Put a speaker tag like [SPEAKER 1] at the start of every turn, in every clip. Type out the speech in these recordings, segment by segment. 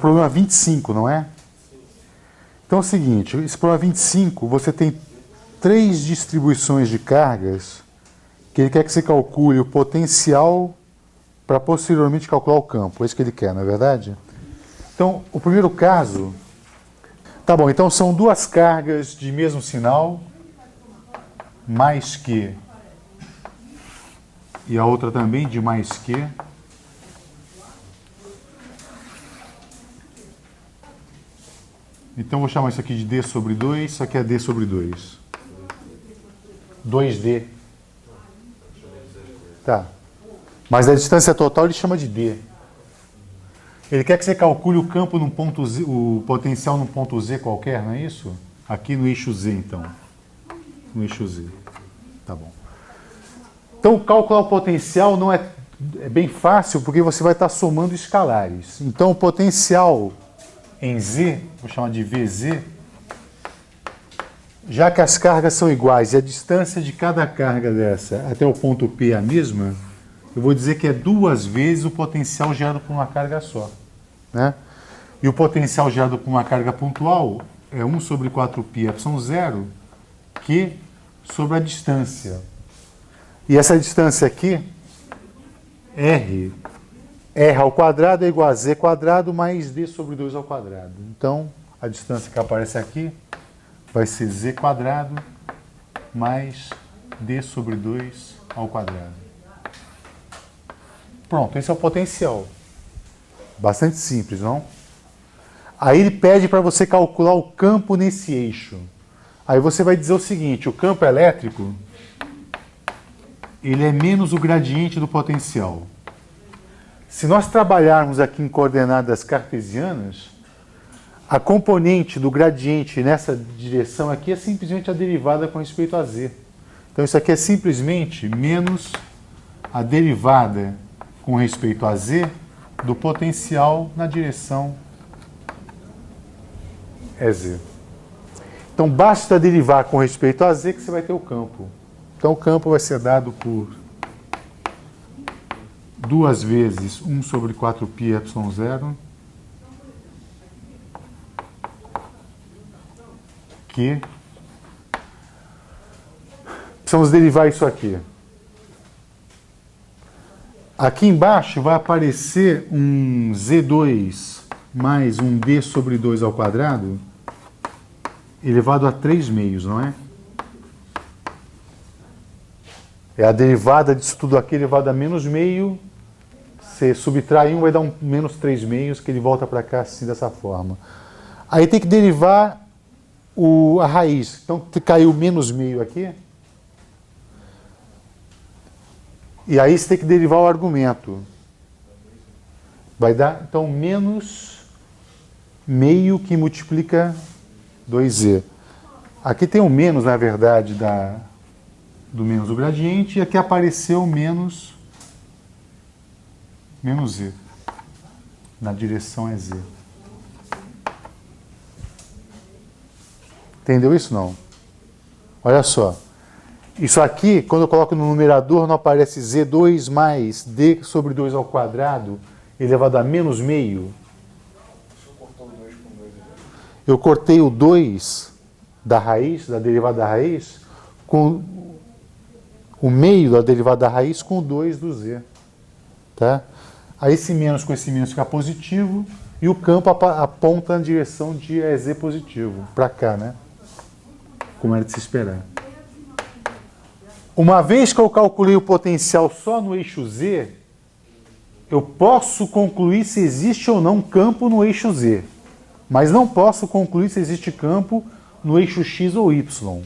[SPEAKER 1] problema 25, não é? Então é o seguinte, esse problema 25, você tem 3 distribuições de cargas que ele quer que você calcule o potencial para posteriormente calcular o campo. É isso que ele quer, não é verdade? Então, o primeiro caso... Tá bom, então são 2 cargas de mesmo sinal, mais que, e a outra também de mais que. Então vou chamar isso aqui de D sobre 2, isso aqui é D sobre 2. 2D. Tá. Mas a distância total ele chama de D. Ele quer que você calcule o campo num ponto Z, o potencial num ponto Z qualquer, não é isso? Aqui no eixo Z, então. No eixo Z. Tá bom. Então, calcular o potencial não é bem fácil, porque você vai estar somando escalares. Então, o potencial em Z, vou chamar de VZ, já que as cargas são iguais e a distância de cada carga dessa até o ponto P é a mesma, eu vou dizer que é 2 vezes o potencial gerado por uma carga só. Né? E o potencial gerado por uma carga pontual é 1 sobre 4πε0, Q sobre a distância. E essa distância aqui, R ao quadrado é igual a Z quadrado mais D sobre 2 ao quadrado. Então, a distância que aparece aqui vai ser Z quadrado mais D sobre 2 ao quadrado. Pronto, esse é o potencial. Bastante simples, não? Aí ele pede para você calcular o campo nesse eixo. Aí você vai dizer o seguinte, o campo elétrico, ele é menos o gradiente do potencial. Se nós trabalharmos aqui em coordenadas cartesianas, a componente do gradiente nessa direção aqui é simplesmente a derivada com respeito a z. Então isso aqui é simplesmente menos a derivada com respeito a z do potencial na direção z. Então basta derivar com respeito a z que você vai ter o campo. Então o campo vai ser dado por 2 vezes 1 sobre 4πε0, que precisamos derivar isso aqui. Aqui embaixo vai aparecer um Z2 mais um D sobre 2 ao quadrado elevado a 3 meios, não é? É a derivada disso tudo aqui elevado a menos meio. Você subtrai 1, vai dar um menos 3 meios, que ele volta para cá assim, dessa forma. Aí tem que derivar a raiz. Então caiu menos meio aqui. E aí você tem que derivar o argumento. Vai dar, então, menos meio que multiplica 2z. Aqui tem o menos, na verdade, do menos do gradiente, e aqui apareceu menos z. Na direção é z. Entendeu isso? Não. Olha só. Isso aqui, quando eu coloco no numerador, não aparece Z2 mais D sobre 2 ao quadrado elevado a menos meio. Eu cortei o 2 da raiz, da derivada da raiz, com o meio da derivada da raiz com o 2 do Z. Tá? Aí esse menos com esse menos fica positivo e o campo aponta na direção de Z positivo, para cá, né? Como era de se esperar. Uma vez que eu calculei o potencial só no eixo Z, eu posso concluir se existe ou não campo no eixo Z, mas não posso concluir se existe campo no eixo X ou Y.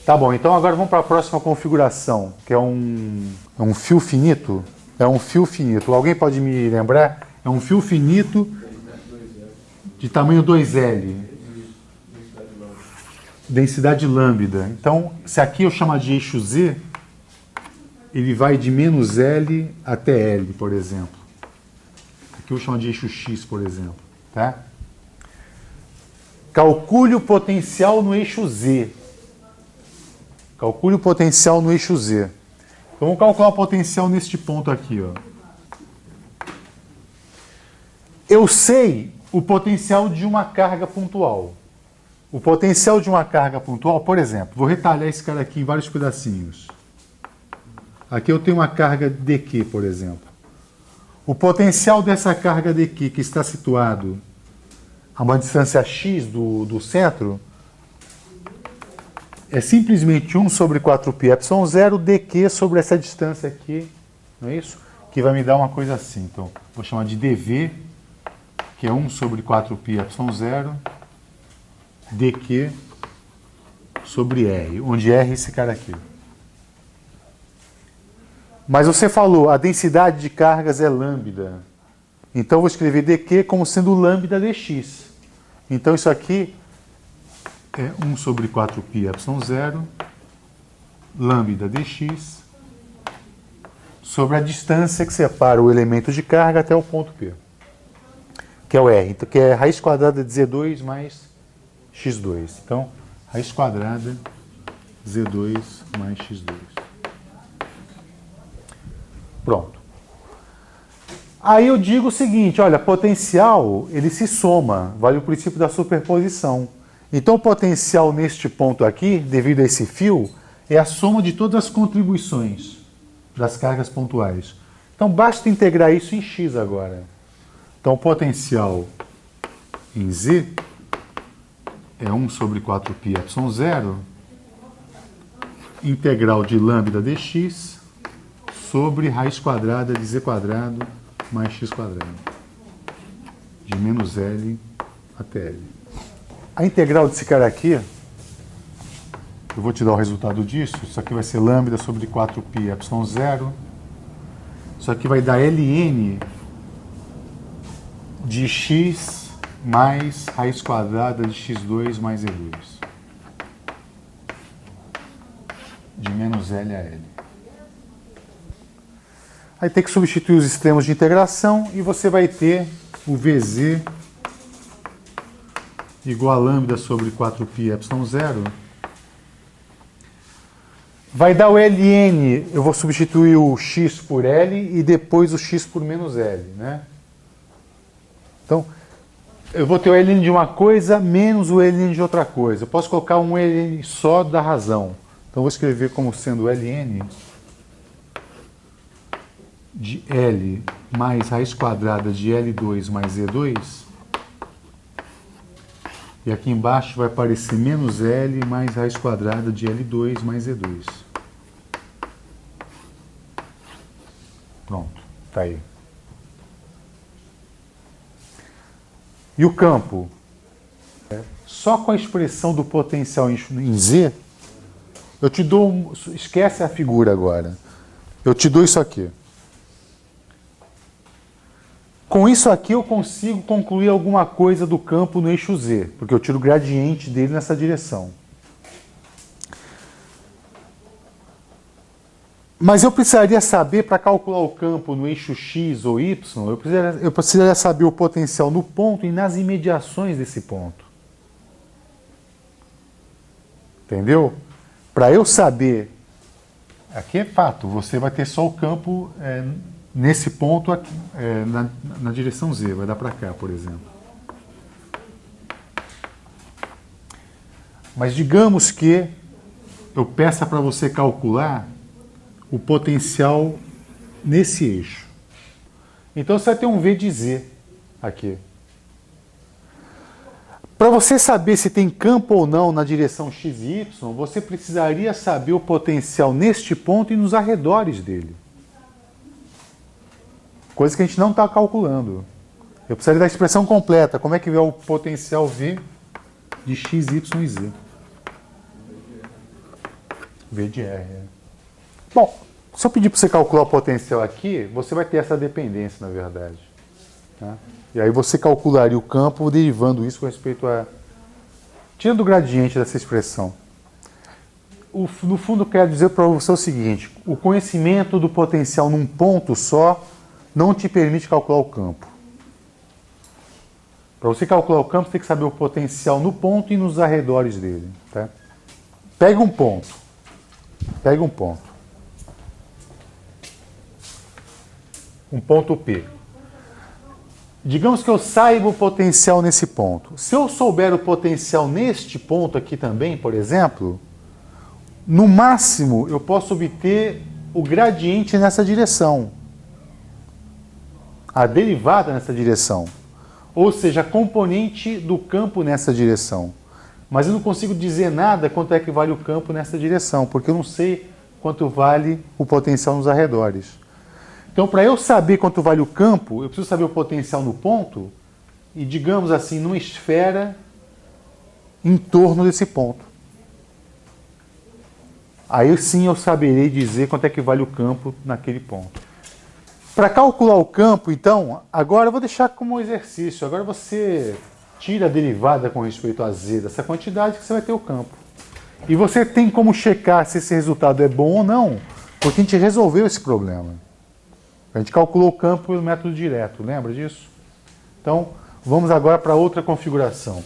[SPEAKER 1] Tá bom, então agora vamos para a próxima configuração, que é um fio finito. É um fio finito. Alguém pode me lembrar? É um fio finito de tamanho 2L. Densidade lambda. Então, se aqui eu chamar de eixo Z, ele vai de menos L até L, por exemplo. Aqui eu chamo de eixo X, por exemplo. Tá? Calcule o potencial no eixo Z. Calcule o potencial no eixo Z. Então, vamos calcular o potencial neste ponto aqui. Ó. Eu sei o potencial de uma carga pontual. O potencial de uma carga pontual, por exemplo, vou retalhar esse cara aqui em vários pedacinhos. Aqui eu tenho uma carga dQ, por exemplo. O potencial dessa carga dQ, que está situado a uma distância x do centro, é simplesmente 1 sobre 4πε0 dq sobre essa distância aqui, não é isso? Que vai me dar uma coisa assim. Então, vou chamar de dv, que é 1 sobre 4πε0 dq sobre r, onde r é esse cara aqui. Mas você falou, a densidade de cargas é lambda. Então, eu vou escrever dq como sendo lambda dx. Então, isso aqui é 1 sobre 4πε0 lambda dx sobre a distância que separa o elemento de carga até o ponto P, que é o R, então, que é raiz quadrada de Z2 mais x2. Então, raiz quadrada de Z2 mais x2. Pronto. Aí eu digo o seguinte, olha, potencial, ele se soma, vale o princípio da superposição. Então, o potencial neste ponto aqui, devido a esse fio, é a soma de todas as contribuições das cargas pontuais. Então, basta integrar isso em x agora. Então, o potencial em z é 1 sobre 4πε0 integral de lambda dx sobre raiz quadrada de z quadrado mais x quadrado, de menos L até L. A integral desse cara aqui, eu vou te dar o resultado disso, isso aqui vai ser lambda sobre 4πε0, isso aqui vai dar ln de x mais raiz quadrada de x2 mais e2, de menos L a L. Aí tem que substituir os extremos de integração e você vai ter o Vz igual a lambda sobre 4πε0. Vai dar o ln, eu vou substituir o x por L e depois o x por menos L, né? Então, eu vou ter o ln de uma coisa menos o ln de outra coisa. Eu posso colocar um ln só da razão. Então, eu vou escrever como sendo ln de L mais raiz quadrada de L2 mais E2. E aqui embaixo vai aparecer menos L mais raiz quadrada de L2 mais E2. Pronto, tá aí. E o campo? Só com a expressão do potencial em Z, eu te dou... Esquece a figura agora. Eu te dou isso aqui. Com isso aqui eu consigo concluir alguma coisa do campo no eixo Z, porque eu tiro o gradiente dele nessa direção. Mas eu precisaria saber, para calcular o campo no eixo X ou Y, eu precisaria saber o potencial no ponto e nas imediações desse ponto. Entendeu? Para eu saber, aqui é fato, você vai ter só o campo... nesse ponto aqui, na direção Z, vai dar para cá, por exemplo. Mas digamos que eu peça para você calcular o potencial nesse eixo. Então você vai ter um V de Z aqui. Para você saber se tem campo ou não na direção x e y, você precisaria saber o potencial neste ponto e nos arredores dele. Coisa que a gente não está calculando. Eu precisaria da expressão completa. Como é que é o potencial V de x, y e z? V de R. Bom, se eu pedir para você calcular o potencial aqui, você vai ter essa dependência, na verdade. Tá? E aí você calcularia o campo derivando isso com respeito a... Tirando o gradiente dessa expressão. No fundo, eu quero dizer para você o seguinte. O conhecimento do potencial num ponto só não te permite calcular o campo. Para você calcular o campo, você tem que saber o potencial no ponto e nos arredores dele. Tá? Pega um ponto. Pega um ponto. Um ponto P. Digamos que eu saiba o potencial nesse ponto. Se eu souber o potencial neste ponto aqui também, por exemplo, no máximo eu posso obter o gradiente nessa direção. A derivada nessa direção. Ou seja, a componente do campo nessa direção. Mas eu não consigo dizer nada quanto é que vale o campo nessa direção, porque eu não sei quanto vale o potencial nos arredores. Então, para eu saber quanto vale o campo, eu preciso saber o potencial no ponto e, digamos assim, numa esfera em torno desse ponto. Aí sim eu saberei dizer quanto é que vale o campo naquele ponto. Para calcular o campo, então, agora eu vou deixar como exercício. Agora você tira a derivada com respeito a z dessa quantidade que você vai ter o campo. E você tem como checar se esse resultado é bom ou não, porque a gente resolveu esse problema. A gente calculou o campo pelo método direto, lembra disso? Então, vamos agora para outra configuração.